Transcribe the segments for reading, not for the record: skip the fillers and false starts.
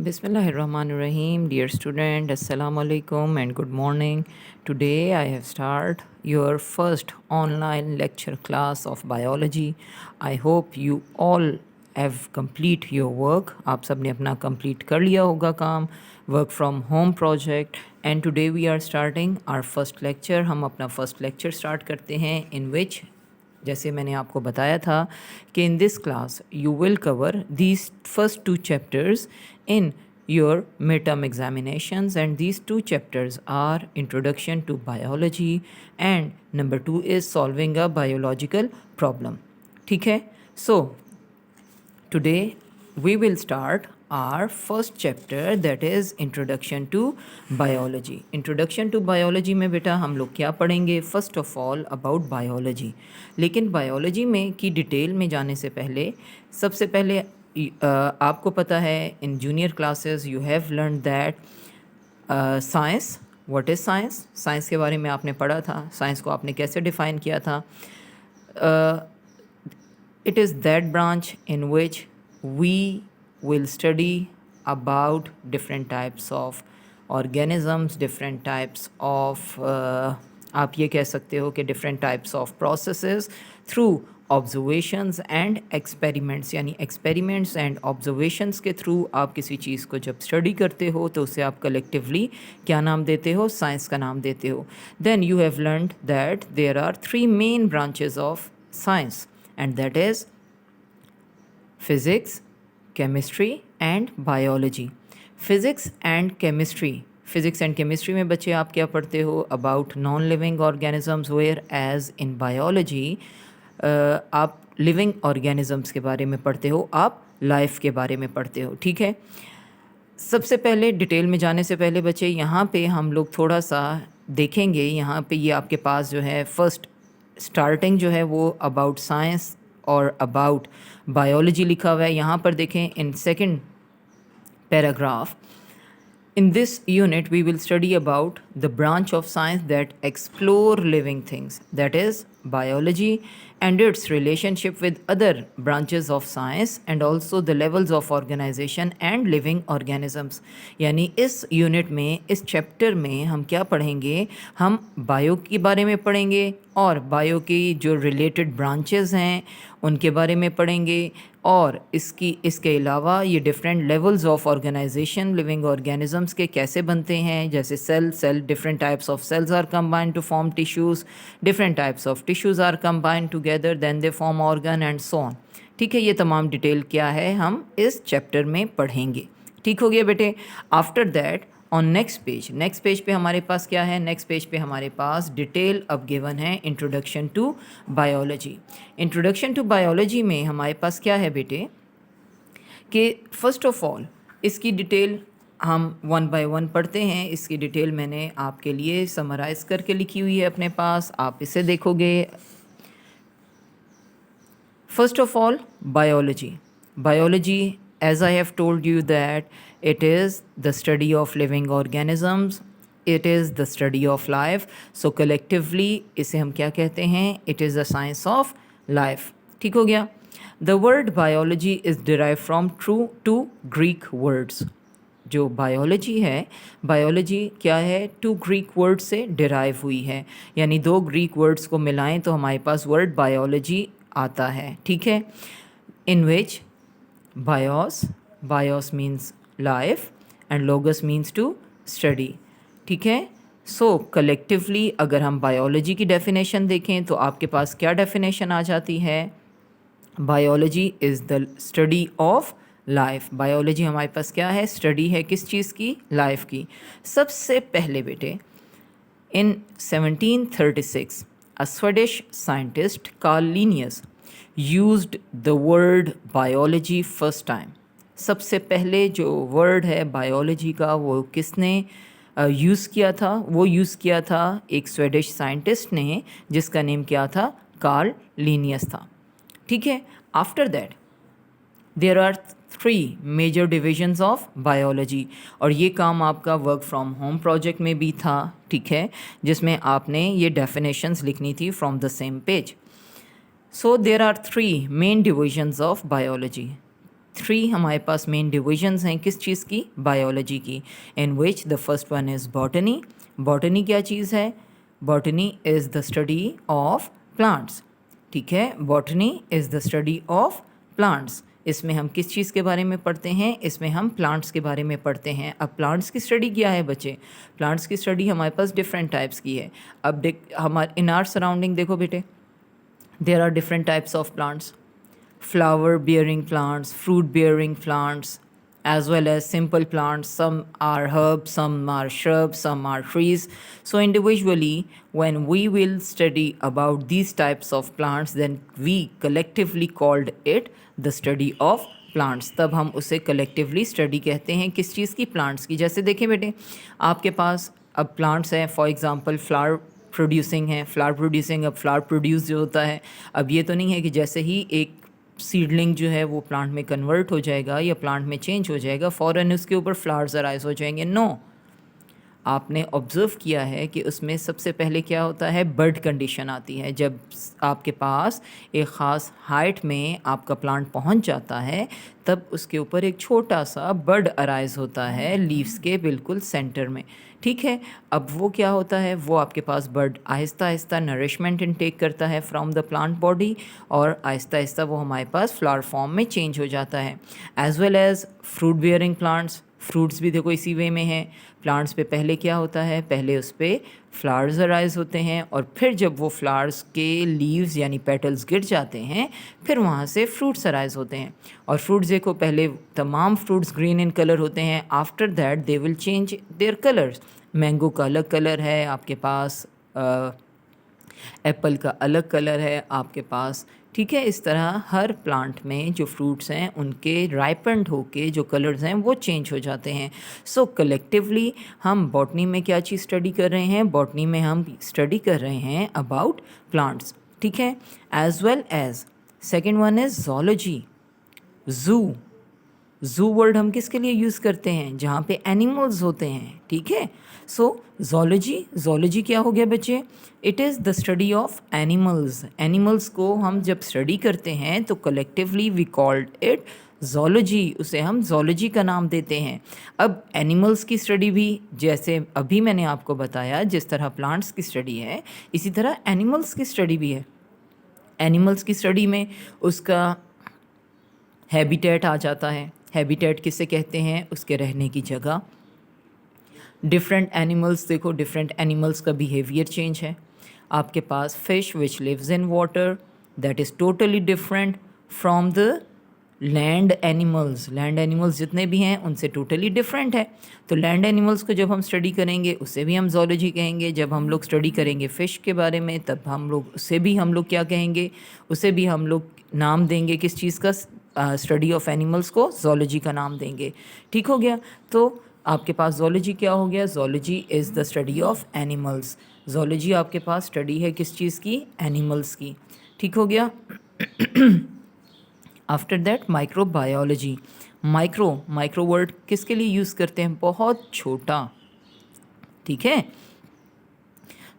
Bismillahirrahmanirrahim. Dear student, Assalamu alaikum and good morning. Today I have started your first online lecture class of biology. I hope you all have complete your work. आप सब ने अपना complete कर लिया होगा काम, work from home project, and today we are starting our first lecture. हम अपना first lecture start करते हैं in which जैसे मैंने आपको बताया था कि in this class you will cover these first two chapters in your mid term examinations and these two chapters are introduction to biology and number 2 is solving a biological problem. ठीक है. So today we will start our first chapter, that is introduction to biology. Introduction to biology में बेटा हम लोग क्या पढ़ेंगे? First of all about biology. लेकिन biology में की डिटेल में जाने से पहले सबसे पहले आपको पता है in junior classes you have learn that science. What is science? Science के बारे में आपने पढ़ा था. साइंस को आपने कैसे डिफ़ाइन किया था? It is that branch in which we will study about different types of organisms, different types of आप ये कह सकते हो कि different types of processes through observations and experiments. यानी experiments and observations के through आप किसी चीज़ को जब study करते हो तो उसे आप collectively क्या नाम देते हो? Science का नाम देते हो. Then you have learned that there are 3 main branches of science, and that is physics, chemistry and biology. Physics and chemistry. Physics and chemistry में बच्चे आप क्या पढ़ते हो? About non-living organisms, whereas in biology आप living organisms के बारे में पढ़ते हो, आप life के बारे में पढ़ते हो. ठीक है. सबसे पहले डिटेल में जाने से पहले बच्चे यहाँ पे हम लोग थोड़ा सा देखेंगे. यहाँ पे ये आपके पास जो है फर्स्ट स्टार्टिंग जो है वो अबाउट साइंस और अबाउट बायोलॉजी लिखा हुआ है. यहाँ पर देखें in second paragraph. In this unit we will study about the branch of science that explore living things, that is biology, and its relationship with other branches of science and also the levels of organization and living organisms. यानी इस unit में इस chapter में हम क्या पढ़ेंगे? हम bio के बारे में पढ़ेंगे और बायो की जो रिलेटेड ब्रांचेस हैं उनके बारे में पढ़ेंगे और इसके अलावा ये different levels of organisation living organisms के कैसे बनते हैं. जैसे cell different types of cells are combined to form tissues, different types of tissues are combined together, then they form organ and so on. ठीक है. ये तमाम डिटेल क्या है हम इस चैप्टर में पढ़ेंगे. ठीक हो गया बेटे. After that on next page पे हमारे पास क्या है? नेक्स्ट पेज पे हमारे पास डिटेल अब गिवन है introduction to biology. Introduction to biology में हमारे पास क्या है बेटे कि फर्स्ट ऑफ ऑल इसकी डिटेल हम 1 बाय 1 पढ़ते हैं. इसकी डिटेल मैंने आपके लिए समराइज़ करके लिखी हुई है अपने पास, आप इसे देखोगे. First of all, biology. Biology, as I have told you, that it is the study of living organisms. It is the study of life. So collectively, इसे हम क्या कहते हैं? It is the science of life. ठीक हो गया. The word biology is derived from two Greek words. जो biology है, बायोलॉजी क्या है? 2 ग्रीक वर्ड से डिराइव हुई है. यानी 2 ग्रीक वर्ड्स को मिलाएं तो हमारे पास वर्ड बायोलॉजी आता है. ठीक है. In which bios means life and logos means to study. ठीक है. सो कलेक्टिवली अगर हम बायोलॉजी की डेफिनेशन देखें तो आपके पास क्या डेफिनेशन आ जाती है? Biology is the study of life. Biology हमारे पास क्या है? स्टडी है किस चीज़ की? लाइफ की. सबसे पहले बेटे इन 1736 a Swedish scientist Carl Linnaeus used the word biology first time. सबसे पहले जो वर्ड है बायोलॉजी का वो किसने यूज़ किया था? वो यूज़ किया था एक स्वीडिश साइंटिस्ट ने जिसका नेम क्या था? कार्ल लीनियस था. ठीक है. After that there are 3 major divisions of biology और ये काम आपका वर्क फ्रॉम होम प्रोजेक्ट में भी था. ठीक है. जिसमें आपने ये डेफिनेशंस लिखनी थी from the same page. So there are 3 main divisions of biology. Three हमारे पास मेन डिविजन्स हैं किस चीज़ की, बायोलॉजी की, in which the first one is botany. Botany क्या चीज़ है, botany is the study of plants. ठीक है, botany is the study of plants. इसमें हम किस चीज़ के बारे में पढ़ते हैं, इसमें हम प्लांट्स के बारे में पढ़ते हैं। अब प्लांट्स की स्टडी क्या है बच्चे, प्लांट्स की स्टडी हमारे पास डिफरेंट टाइप्स की है। अब हमारे इन आर सराउंडिंग देखो बेटे, there are different types of plants, flower bearing plants, fruit bearing plants, as well as simple plants. Some are herbs, some are shrubs, some are trees. So individually, when we will study about these types of plants, then we collectively called it the study of plants. तब हम उसे collectively study कहते हैं किस चीज़ की, plants की। जैसे देखें बेटे, आपके पास अब प्लांट्स हैं, फॉर एग्जांपल फ्लावर प्रोड्यूसिंग है, फ्लावर प्रोड्यूसिंग। अब फ्लावर प्रोड्यूस जो होता है, अब ये तो नहीं है कि जैसे ही एक सीडलिंग जो है वो प्लांट में कन्वर्ट हो जाएगा या प्लांट में चेंज हो जाएगा, फ़ौरन उसके ऊपर फ्लावर्स अराइज हो जाएंगे। नो, आपने ऑब्ज़र्व किया है कि उसमें सबसे पहले क्या होता है, बर्ड कंडीशन आती है। जब आपके पास एक ख़ास हाइट में आपका प्लांट पहुंच जाता है, तब उसके ऊपर एक छोटा सा बर्ड अराइज होता है लीव्स के बिल्कुल सेंटर में। ठीक है, अब वो क्या होता है, वो आपके पास bird Aahista Aahista nourishment intake करता है फ्रॉम द प्लांट बॉडी, और आहिस्ता आहिस्ता वो हमारे पास फ्लावर फॉर्म में चेंज हो जाता है। As well as fruit bearing plants, fruits भी देखो इसी वे में है। प्लांट्स पे पहले क्या होता है, पहले उस पर फ्लावर्स अराइज होते हैं, और फिर जब वो फ्लावर्स के लीव्स यानी पेटल्स गिर जाते हैं, फिर वहाँ से फ्रूट्स अराइज होते हैं। और फ्रूट्स देखो, पहले तमाम फ्रूट्स ग्रीन इन कलर होते हैं, after that they will change their colours. Mango का अलग कलर है आपके पास, एप्पल का अलग कलर है आपके पास। ठीक है, इस तरह हर प्लांट में जो फ्रूट्स हैं उनके राइपेंड होके जो कलर्स हैं वो चेंज हो जाते हैं। सो कलेक्टिवली हम बॉटनी में क्या चीज़ स्टडी कर रहे हैं, बॉटनी में हम स्टडी कर रहे हैं अबाउट प्लांट्स। ठीक है, as well as second one is zoology, zoo. Zoo word हम किसके लिए यूज़ करते हैं, जहाँ पे एनिमल्स होते हैं। ठीक है, सो zoology क्या हो गया बच्चे, it is the study of animals. Animals को हम जब स्टडी करते हैं तो collectively we called it zoology, उसे हम zoology का नाम देते हैं। अब एनिमल्स की स्टडी भी जैसे अभी मैंने आपको बताया, जिस तरह प्लांट्स की स्टडी है, इसी तरह एनिमल्स की स्टडी भी है। एनिमल्स की स्टडी में उसका हैबिटेट आ जाता है। हैबिटेट किसे कहते हैं, उसके रहने की जगह। डिफरेंट एनिमल्स देखो, डिफरेंट एनिमल्स का बिहेवियर चेंज है। आपके पास fish which lives in water, that is totally different from the land animals. Land animals जितने भी हैं उनसे टोटली डिफरेंट है। तो लैंड एनिमल्स को जब हम स्टडी करेंगे उसे भी हम zoology कहेंगे। जब हम लोग स्टडी करेंगे फ़िश के बारे में, तब हम लोग उसे भी हम लोग क्या कहेंगे, उसे भी हम लोग नाम देंगे किस चीज़ का, स्टडी ऑफ एनिमल्स को zoology का नाम देंगे। ठीक हो गया, तो आपके पास zoology क्या हो गया, zoology is the study of animals. zoology आपके पास स्टडी है किस चीज़ की, एनिमल्स की। ठीक हो गया। After that microbiology. Micro word किसके लिए यूज़ करते हैं, बहुत छोटा। ठीक है,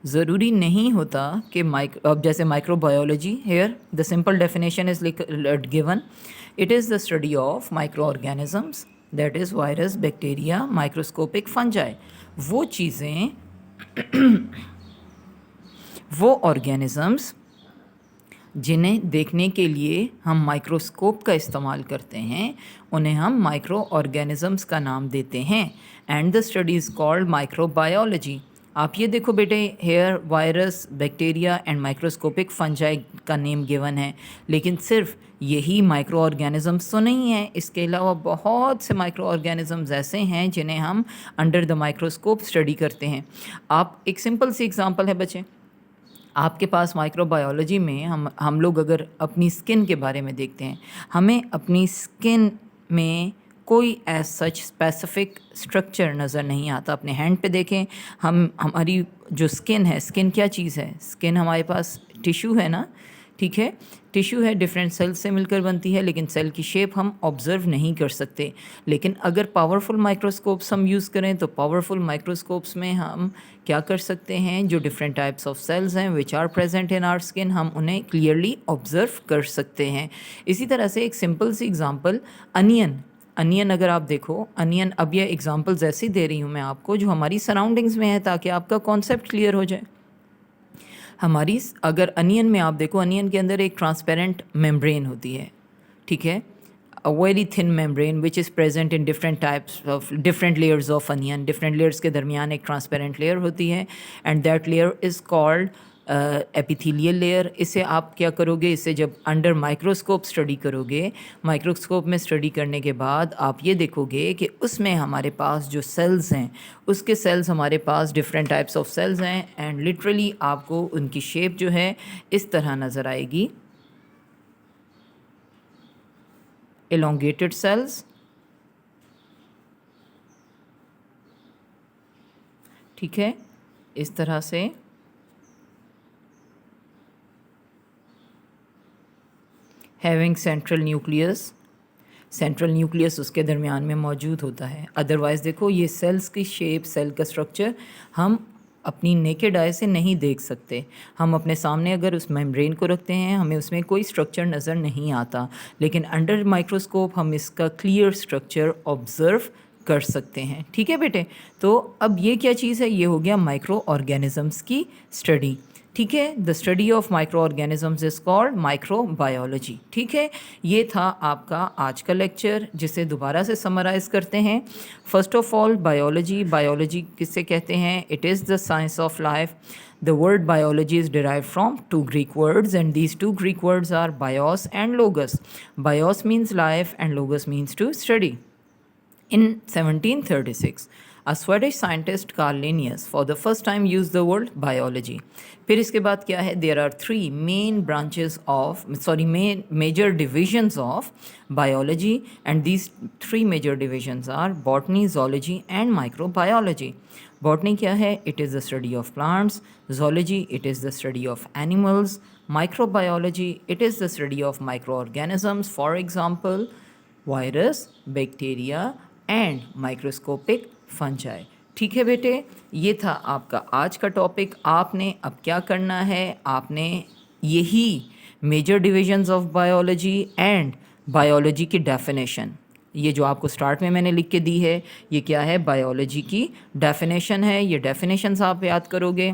ज़रूरी नहीं होता कि अब जैसे microbiology, here the simple definition is given, it is the study of micro organisms, that is virus, bacteria, microscopic fungi. वो चीज़ें वो ऑर्गेनिजम्स जिन्हें देखने के लिए हम माइक्रोस्कोप का इस्तेमाल करते हैं, उन्हें हम माइक्रो ऑर्गेनिजम्स का नाम देते हैं। And the study is called microbiology. आप ये देखो बेटे, here virus, bacteria and microscopic fungi का नेम गिवन है, लेकिन सिर्फ यही माइक्रो ऑर्गेनिजम्स तो नहीं है। इसके अलावा बहुत से माइक्रो ऑर्गेनिजम्स ऐसे हैं जिन्हें हम अंडर द माइक्रोस्कोप स्टडी करते हैं। आप एक सिंपल सी एग्जांपल है बच्चे, आपके पास माइक्रोबायोलॉजी में हम लोग अगर अपनी स्किन के बारे में देखते हैं, हमें अपनी स्किन में कोई एज सच स्पेसिफिक स्ट्रक्चर नज़र नहीं आता। अपने हैंड पे देखें, हमारी जो स्किन है, स्किन क्या चीज़ है, स्किन हमारे पास टिश्यू है ना, ठीक है। टिश्यू है डिफरेंट सेल्स से मिलकर बनती है, लेकिन सेल की शेप हम ऑब्जर्व नहीं कर सकते। लेकिन अगर पावरफुल माइक्रोस्कोप्स हम यूज़ करें तो पावरफुल माइक्रोस्कोप्स में हम क्या कर सकते हैं, जो डिफरेंट टाइप्स ऑफ सेल्स हैं which are present in our skin, हम उन्हें क्लियरली ऑब्जर्व कर सकते हैं। इसी तरह से एक सिंपल सी एग्जांपल, अनियन अगर आप देखो, अनियन, अब ये एग्जांपल्स ऐसी दे रही हूँ मैं आपको जो हमारी सराउंडिंग्स में है, ताकि आपका कॉन्सेप्ट क्लियर हो जाए। हमारी अगर अनियन में आप देखो, अनियन के अंदर एक ट्रांसपेरेंट मेम्ब्रेन होती है, ठीक है, a very thin membrane which is present in different types of different layers of onion. Different layers के दरमियान एक ट्रांसपेरेंट लेयर होती है and that layer is called epithelial layer. इसे आप क्या करोगे, इसे जब अंडर माइक्रोस्कोप स्टडी करोगे, माइक्रोस्कोप में स्टडी करने के बाद आप ये देखोगे कि उसमें हमारे पास जो सेल्स हैं, उसके सेल्स हमारे पास डिफरेंट टाइप्स ऑफ सेल्स हैं एंड लिटरली आपको उनकी शेप जो है इस तरह नज़र आएगी, elongated cells, ठीक है, इस तरह से having central nucleus, central nucleus उसके दरमियान में मौजूद होता है। अदरवाइज़ देखो, ये सेल्स की शेप, सेल का स्ट्रक्चर हम अपनी नेकेड आई से नहीं देख सकते। हम अपने सामने अगर उस मेम्ब्रेन को रखते हैं, हमें उसमें कोई स्ट्रक्चर नज़र नहीं आता, लेकिन अंडर माइक्रोस्कोप हम इसका क्लियर स्ट्रक्चर ऑब्ज़र्व कर सकते हैं। ठीक है बेटे, तो अब ये क्या चीज़ है, ये हो गया माइक्रो ऑर्गेनिज़म्स की स्टडी। ठीक है, the study of micro organisms is called microbiology. ठीक है, ये था आपका आज का लेक्चर, जिसे दोबारा से समराइज करते हैं। फर्स्ट ऑफ ऑल, बायोलॉजी किससे कहते हैं? It is the science of life. The word biology is derived from two Greek words, and these two Greek words are bios and logos. Bios means life and logos means to study. In 1736, a Swedish scientist Carl Linnaeus for the first time used the word biology. फिर इसके बाद क्या है? There are three major divisions of biology, and these three major divisions are botany, zoology and microbiology. Botany क्या है? It is the study of plants. Zoology, it is the study of animals. Microbiology, it is the study of microorganisms, for example, virus, bacteria and microscopic fungi. ठीक है बेटे, ये था आपका आज का टॉपिक। आपने अब क्या करना है, आपने यही major divisions of biology and biology की डेफिनेशन, ये जो आपको स्टार्ट में मैंने लिख के दी है, ये क्या है? बायोलॉजी की डेफिनेशन है। ये डेफिनेशंस आप याद करोगे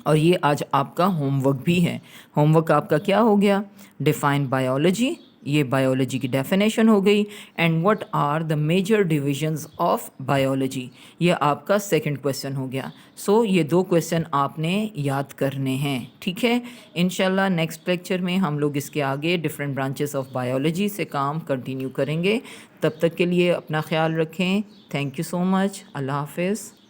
और ये आज आपका होमवर्क भी है। होमवर्क आपका क्या हो गया? डिफाइन बायोलॉजी, ये बायोलॉजी की डेफिनेशन हो गई, and what are the major divisions of biology, ये आपका सेकंड क्वेश्चन हो गया। सो ये दो क्वेश्चन आपने याद करने हैं। ठीक है, इंशाल्लाह नेक्स्ट लेक्चर में हम लोग इसके आगे डिफरेंट ब्रांचेस ऑफ बायोलॉजी से काम कंटिन्यू करेंगे। तब तक के लिए अपना ख्याल रखें। Thank you so much. अल्लाह हाफिज़।